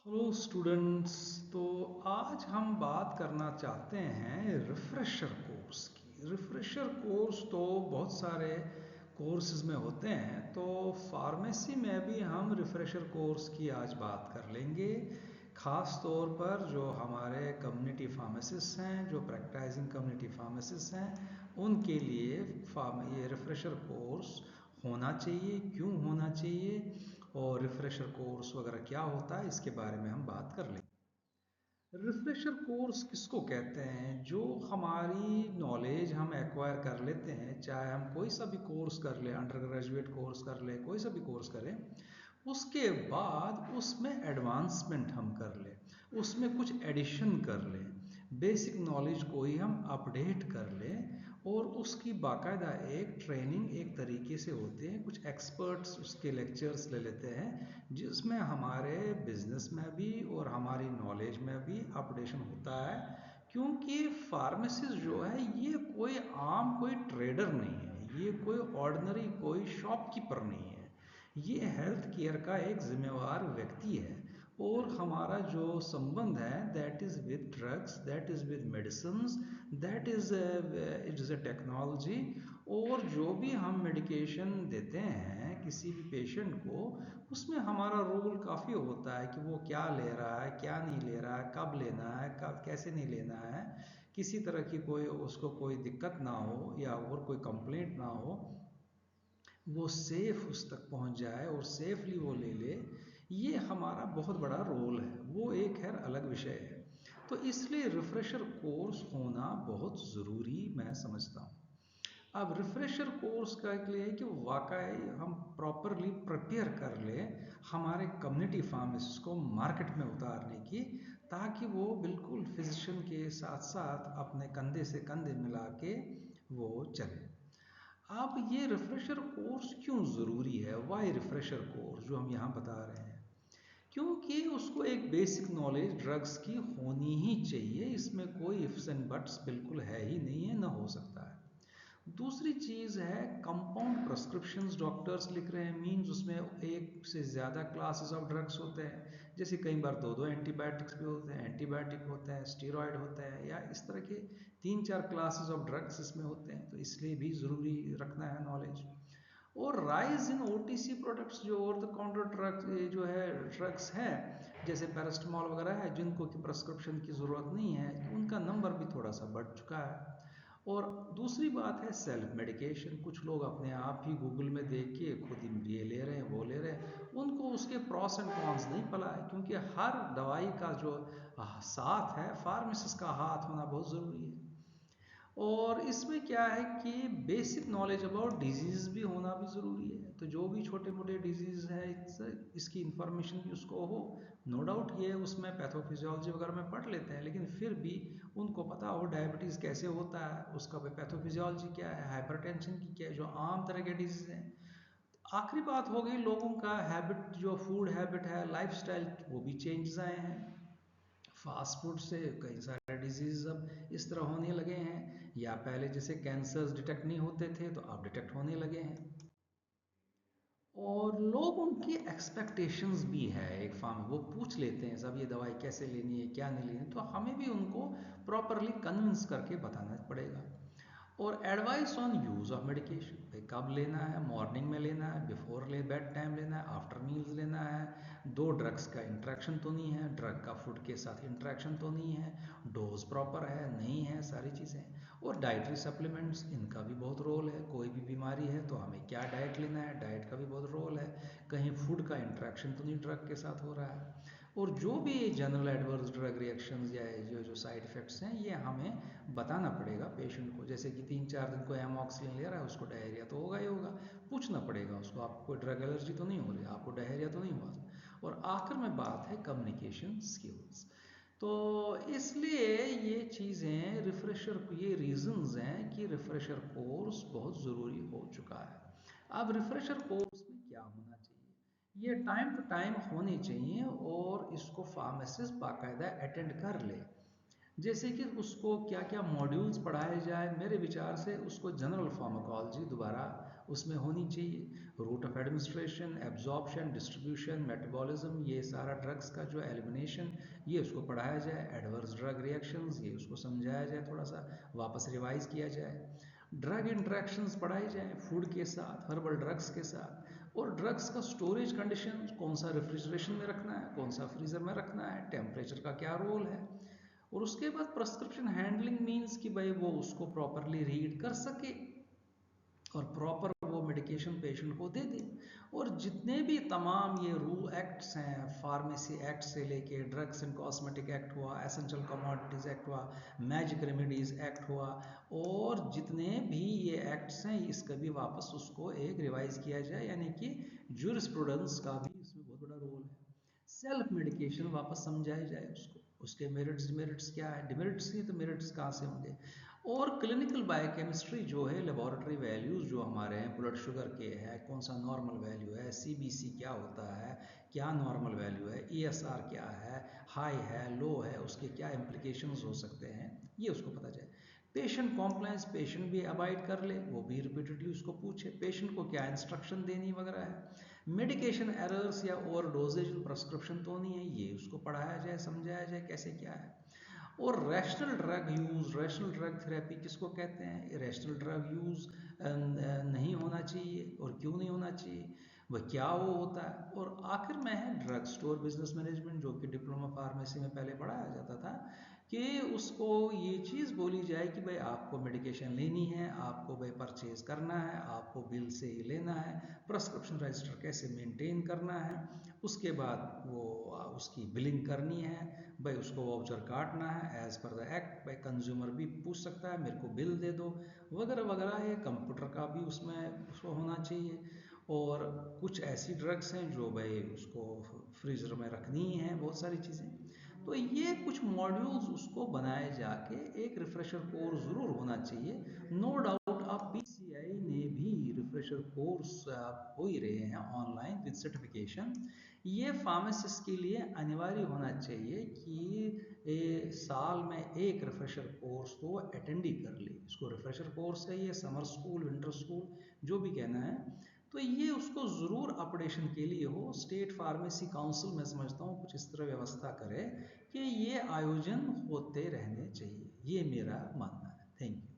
Hello students. तो आज हम बात करना चाहते हैं रिफ्रेशर कोर्स की। रिफ्रेशर कोर्स तो बहुत सारे कोर्सेज में होते हैं, तो फार्मेसी में भी हम रिफ्रेशर कोर्स की आज बात कर लेंगे। ख़ास तौर पर जो हमारे कम्युनिटी फार्मासिस्ट हैं, जो प्रैक्टिसिंग कम्युनिटी फार्मासिस्ट हैं, उनके लिए ये रिफ्रेशर कोर्स होना चाहिए, क्यों होना चाहिए, और रिफ्रेशर कोर्स वगैरह क्या होता है, इसके बारे में हम बात कर लेंगे। रिफ्रेशर कोर्स किसको कहते हैं? जो हमारी नॉलेज हम एक्वायर कर लेते हैं, चाहे हम कोई सा भी कोर्स कर लें, अंडर ग्रेजुएट कोर्स कर लें, कोई सा भी कोर्स करें, उसके बाद उसमें एडवांसमेंट हम कर लें, उसमें कुछ एडिशन कर लें, बेसिक नॉलेज को ही हम अपडेट कर लें, और उसकी बाकायदा एक ट्रेनिंग एक तरीके से होते हैं, कुछ एक्सपर्ट्स उसके लेक्चर्स ले लेते हैं, जिसमें हमारे बिजनेस में भी और हमारी नॉलेज में भी अपडेशन होता है। क्योंकि फार्मासिस्ट जो है ये कोई आम कोई ट्रेडर नहीं है, ये कोई ऑर्डिनरी कोई शॉपकीपर नहीं है, ये हेल्थ केयर का एक जिम्मेवार व्यक्ति है। और हमारा जो संबंध है that is with drugs, that is with medicine, that is it is a technology. और जो भी हम मेडिकेशन देते हैं किसी भी पेशेंट को, उसमें हमारा रोल काफ़ी होता है कि वो क्या ले रहा है, क्या नहीं ले रहा है, कब लेना है, कब कैसे नहीं लेना है, किसी तरह की कोई उसको कोई दिक्कत ना हो या और कोई कंप्लेंट ना हो, वो सेफ उस तक पहुंच जाए और सेफली वो ले ले। ये हमारा बहुत बड़ा रोल है, वो एक खैर अलग विषय है। तो इसलिए रिफ्रेशर कोर्स होना बहुत ज़रूरी मैं समझता हूँ। अब रिफ्रेशर कोर्स का के लिए कि वाकई हम प्रॉपरली प्रिपेयर कर ले हमारे कम्युनिटी फार्मासिस्ट को मार्केट में उतारने की, ताकि वो बिल्कुल फिजिशियन के साथ साथ अपने कंधे से कंधे मिला के वो चले। अब ये रिफ्रेशर कोर्स क्यों ज़रूरी है? वाई रिफ्रेशर कोर्स जो हम यहाँ बता रहे हैं, क्योंकि उसको एक बेसिक नॉलेज ड्रग्स की होनी ही चाहिए। इसमें कोई इफ्स एंड बट्स बिल्कुल है ही नहीं है, ना हो सकता है। दूसरी चीज़ है कंपाउंड प्रिस्क्रिप्शंस डॉक्टर्स लिख रहे हैं, मीन्स उसमें एक से ज़्यादा क्लासेस ऑफ ड्रग्स होते हैं। जैसे कई बार दो दो एंटीबायोटिक्स भी होते हैं, एंटीबायोटिक होते हैं, स्टीरॉयड होता है, या इस तरह के तीन चार क्लासेस ऑफ ड्रग्स इसमें होते हैं, तो इसलिए भी ज़रूरी रखना है नॉलेज। और राइज इन ओटीसी प्रोडक्ट्स, जो ओवर द काउंटर ड्रग्स जो है ड्रग्स है, जैसे पैरास्टामोल वगैरह है, जिनको कि प्रिस्क्रिप्शन की ज़रूरत नहीं है, उनका नंबर भी थोड़ा सा बढ़ चुका है। और दूसरी बात है सेल्फ मेडिकेशन। कुछ लोग अपने आप ही गूगल में देख के खुद ही ये ले रहे हैं, वो ले रहे हैं, उनको उसके प्रॉस एंड कॉन्स नहीं पता है। क्योंकि हर दवाई का जो साथ है, फार्मासिस्ट का हाथ होना बहुत ज़रूरी है। और इसमें क्या है कि बेसिक नॉलेज अबाउट डिजीज़ भी होना भी ज़रूरी है। तो जो भी छोटे मोटे डिजीज़ है, इसकी इन्फॉर्मेशन भी उसको हो। नो डाउट ये उसमें पैथोफिजियोलॉजी वगैरह में पढ़ लेते हैं, लेकिन फिर भी उनको पता हो डायबिटीज़ कैसे होता है, उसका पैथोफिजियोलॉजी क्या है, हाइपरटेंशन की क्या है, जो आम तरह के डिजीज़ हैं। आखिरी बात हो गई लोगों का हैबिट, जो फूड हैबिट है, लाइफस्टाइल, वो भी चेंजेस आए हैं। फास्ट फूड से कई सारे डिजीज अब इस तरह होने लगे हैं, या पहले जैसे कैंसर्स डिटेक्ट नहीं होते थे, तो अब डिटेक्ट होने लगे हैं। और लोगों की एक्सपेक्टेशंस भी है, एक फार्म वो पूछ लेते हैं सब, ये दवाई कैसे लेनी है, क्या नहीं लेनी है, तो हमें भी उनको प्रॉपरली कन्विंस करके बताना पड़ेगा। और advice on use of medication, भाई कब लेना है, मॉर्निंग में लेना है, बिफोर ले बेड टाइम लेना है, आफ्टर मील्स लेना है, दो ड्रग्स का इंट्रैक्शन तो नहीं है, ड्रग का फूड के साथ इंट्रैक्शन तो नहीं है, डोज प्रॉपर है नहीं है, सारी चीज़ें। और डाइटरी सप्लीमेंट्स, इनका भी बहुत रोल है। कोई भी बीमारी है तो हमें क्या डाइट लेना है, डाइट का भी बहुत रोल है। कहीं फूड का इंट्रैक्शन तो नहीं ड्रग के साथ हो रहा है। और जो भी जनरल एडवर्स ड्रग रिएक्शंस या जो जो साइड इफ़ेक्ट्स हैं, ये हमें बताना पड़ेगा पेशेंट को। जैसे कि 3-4 दिन को एमॉक्सिलिन ले रहा है, उसको डायरिया तो होगा ही होगा, पूछना पड़ेगा उसको, आपको कोई ड्रग एलर्जी तो नहीं हो रही, आपको डायरिया तो नहीं हुआ। और आखिर में बात है कम्युनिकेशन स्किल्स। तो इसलिए ये चीज़ें रिफ्रेशर, ये रीजंस हैं कि रिफ्रेशर कोर्स बहुत ज़रूरी हो चुका है। अब रिफ्रेशर कोर्स में क्या होना चाहिए? ये टाइम टू टाइम होने चाहिए, और इसको फार्मासिस्ट बाकायदा अटेंड कर ले। जैसे कि उसको क्या क्या मॉड्यूल्स पढ़ाए जाए, मेरे विचार से उसको जनरल फार्माकोलॉजी दोबारा उसमें होनी चाहिए। Root of administration, absorption, distribution, metabolism, ये सारा ड्रग्स का जो एलिमिनेशन, ये उसको पढ़ाया जाए। एडवर्स ड्रग रिएक्शंस, ये उसको समझाया जाए, थोड़ा सा वापस रिवाइज किया जाए। ड्रग इंट्रैक्शंस पढ़ाई जाए फूड के साथ, हर्बल ड्रग्स के साथ, और ड्रग्स का स्टोरेज कंडीशन, कौन सा रेफ्रिजरेशन में रखना है, कौन सा फ्रीजर में रखना है, टेम्परेचर का क्या रोल है। और उसके बाद प्रेस्क्रिप्शन हैंडलिंग मीन्स कि भाई वो उसको प्रॉपरली रीड कर सके और प्रॉपर वो मेडिकेशन पेशेंट को दे दे। और जितने भी तमाम ये रूल एक्ट्स हैं, फार्मेसी एक्ट से लेके ड्रग्स एंड कॉस्मेटिक एक्ट हुआ, एसेंशियल कमोडिटीज एक्ट हुआ, मैजिक रेमेडीज एक्ट हुआ, और जितने भी ये एक्ट्स हैं इसका भी वापस उसको एक रिवाइज किया जाए, यानी कि ज्यूरिस्प्रूडेंस का भी इसमें बहुत बड़ा रोल है। सेल्फ मेडिकेशन वापस समझाया जाए उसको, उसके मेरिट्स डिमेरिट्स क्या है, डिमेरिट्स नहीं तो मेरिट्स कहाँ से होंगे। और क्लिनिकल बायोकेमिस्ट्री जो है, लेबोरेटरी वैल्यूज़ जो हमारे हैं, ब्लड शुगर के है, कौन सा नॉर्मल वैल्यू है, सीबीसी क्या होता है, क्या नॉर्मल वैल्यू है, ईएसआर क्या है, हाई है, लो है, उसके क्या इम्प्लीकेशंस हो सकते हैं, ये उसको पता चले। पेशेंट कॉम्प्लायंस, पेशेंट भी अवॉइड कर ले, वो भी रिपीटेडली उसको पूछे पेशेंट को क्या इंस्ट्रक्शन देनी वगैरह है। मेडिकेशन एरर्स या ओवर डोजेज प्रेस्क्रिप्शन तो नहीं है, ये उसको पढ़ाया जाए, समझाया जाए कैसे क्या है। और rational drug use, rational drug therapy किसको कहते हैं, रैशनल ड्रग यूज़ नहीं होना चाहिए और क्यों नहीं होना चाहिए, वह क्या वो होता है। और आखिर में है ड्रग स्टोर बिजनेस मैनेजमेंट, जो कि डिप्लोमा फार्मेसी में पहले पढ़ाया जाता था, कि उसको ये चीज़ बोली जाए कि भाई आपको मेडिकेशन लेनी है, आपको भाई परचेज करना है, आपको बिल से ही लेना है, प्रेस्क्रिप्शन रजिस्टर कैसे मेंटेन करना है, उसके बाद वो उसकी बिलिंग करनी है, भाई उसको वाउचर काटना है एज पर द एक्ट, भाई कंज्यूमर भी पूछ सकता है मेरे को बिल दे दो वगैरह वगैरह। ये कंप्यूटर का भी उसमें उसको होना चाहिए। और कुछ ऐसी ड्रग्स हैं जो भाई उसको फ्रीजर में रखनी ही है, बहुत सारी चीज़ें। तो ये कुछ मॉड्यूल्स उसको बनाए जाके एक रिफ्रेशर कोर्स ज़रूर होना चाहिए। नो डाउट आप पीसीआई ने भी रिफ्रेशर कोर्स हो ही रहे हैं ऑनलाइन विद सर्टिफिकेशन। ये फार्मासिस्ट के लिए अनिवार्य होना चाहिए कि साल में एक रिफ्रेशर कोर्स तो अटेंड ही कर ले। इसको रिफ्रेशर कोर्स है, ये समर स्कूल, विंटर स्कूल जो भी कहना है, तो ये उसको ज़रूर अपडेशन के लिए हो। स्टेट फार्मेसी काउंसिल मैं समझता हूँ कुछ इस तरह व्यवस्था करे कि ये आयोजन होते रहने चाहिए, ये मेरा मानना है। Thank you.